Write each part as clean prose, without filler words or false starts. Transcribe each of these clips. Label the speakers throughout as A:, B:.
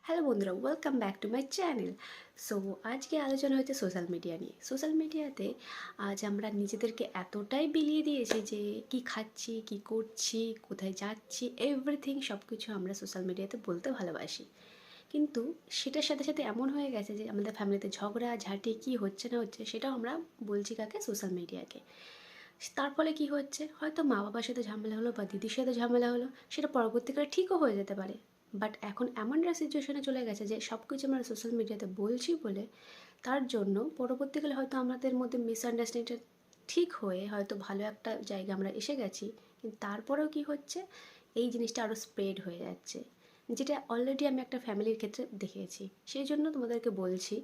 A: Hello বন্ধুরা, welcome back to my channel. So আজকে আলোচনা হচ্ছে সোশ্যাল মিডিয়া নিয়ে। সোশ্যাল মিডিয়াতে আজ আমরা নিজেদেরকে এতটাই বিলিয়ে দিয়েছি যে কি খাচ্ছি, কি করছি, কোথায় যাচ্ছি, এভরিথিং সব কিছু আমরা সোশ্যাল মিডিয়াতে বলতে ভালোবাসি। কিন্তু সেটার সাথে সাথে এমন হয়ে গেছে যে আমাদের ফ্যামিলিতে ঝগড়া ঝাঁটি কী হচ্ছে না হচ্ছে সেটাও আমরা বলছি কাকে? সোশ্যাল মিডিয়াকে। তার ফলে কী হচ্ছে, হয়তো মা বাবার সাথে ঝামেলা হলো বা দিদির সাথে ঝামেলা হলো, সেটা পরবর্তীকালে ঠিকও হয়ে যেতে পারে। বাট এখন এমন একটা সিচুয়েশনে চলে গেছে যে সব কিছু আমরা সোশ্যাল মিডিয়াতে বলছি বলে তার জন্য পরবর্তীকালে হয়তো আমাদের মধ্যে মিসআন্ডারস্ট্যান্ডিংটা ঠিক হয়ে হয়তো ভালো একটা জায়গায় আমরা এসে গেছি, কিন্তু তারপরেও কী হচ্ছে, এই জিনিসটা আরও স্প্রেড হয়ে যাচ্ছে, যেটা অলরেডি আমি একটা ফ্যামিলির ক্ষেত্রে দেখেছি। সেই জন্য তোমাদেরকে বলছি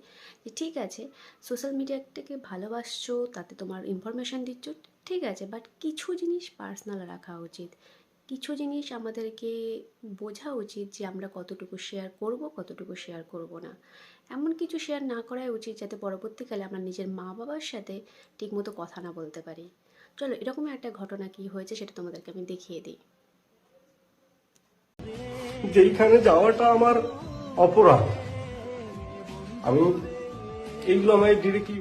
A: যে ঠিক আছে, সোশ্যাল মিডিয়াটাকে ভালোবাসছো, তাতে তোমার ইনফরমেশান দিচ্ছ, ঠিক আছে, বাট কিছু জিনিস পার্সোনাল রাখা উচিত। কিছু জিনিস আমাদেরকে বোঝা উচিত যে আমরা কতটুকু শেয়ার করব, কতটুকু শেয়ার করব না। এমন কিছু শেয়ার না করাই উচিত যাতে পরবর্তীকালে আমরা নিজের মা বাবার সাথে ঠিকমতো কথা না বলতে পারি। চলো, এরকমই একটা ঘটনা কী হয়েছে সেটা তোমাদেরকে আমি দেখিয়ে দিই।
B: যেইখানে যাওয়াটা আমার অপরাধ, আমি এইগুলো আমায় ডিরেক্টলি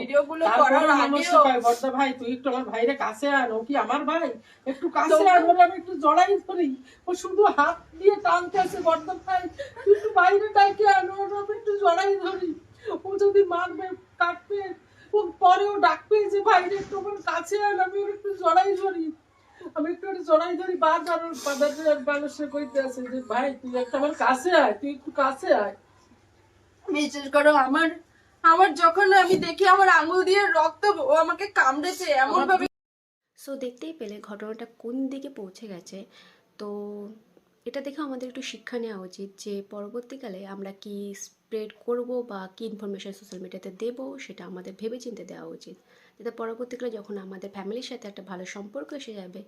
C: ভিডিওগুলো করার আগেও
D: বর্দা ভাই তুই একটু আমার ভাইরে কাছে আন, ও কি আমার ভাই? একটু কাছে আন, ওরে আমি একটু জড়াই ধরি। ও শুধু হাত দিয়ে টানতে আছে। বর্দা ভাই তুই একটু বাইরে ডাকে আন, ওরে আমি একটু জড়াই ধরি। ও যদি মারবে কাটবে, ও পরেও ডাকবে যে ভাইরে একটু আমার কাছে আন, আমি ওর একটু জড়াই ধরি। আমি একটু ওরে জড়াই ধরি, বারবার ওর বাজার মানুষের কইতে আছে যে ভাই তুই একটা আমার কাছে আয়, তুই একটু কাছে আয়।
C: বিশেষ করো আমার আমার যখন আমি দেখি আমার আঙুল দিয়ে রক্ত, ও আমাকে কামড়েছে এমন ভাবে।
A: সো দেখতেই পেলে ঘটনাটা কোন দিকে পৌঁছে গেছে। তো এটা দেখে আমাদের একটু শিক্ষা নেওয়া উচিত যে পরবর্তীকালে আমরা কি স্প্রেড করব বা কী ইনফরমেশান সোশ্যাল মিডিয়াতে দেবো সেটা আমাদের ভেবেচিন্তে দেওয়া উচিত, যাতে পরবর্তীকালে যখন আমাদের ফ্যামিলির সাথে একটা ভালো সম্পর্ক এসে যাবে,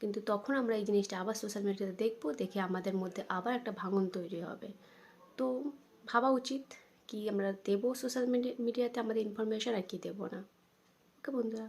A: কিন্তু তখন আমরা এই জিনিসটা আবার সোশ্যাল মিডিয়াতে দেখবো, দেখে আমাদের মধ্যে আবার একটা ভাঙন তৈরি হবে। তো ভাবা উচিত কি আমরা দেবো সোশ্যাল মিডিয়াতে আমাদের ইনফরমেশান আর কি দেবো না। ওকে বন্ধুরা।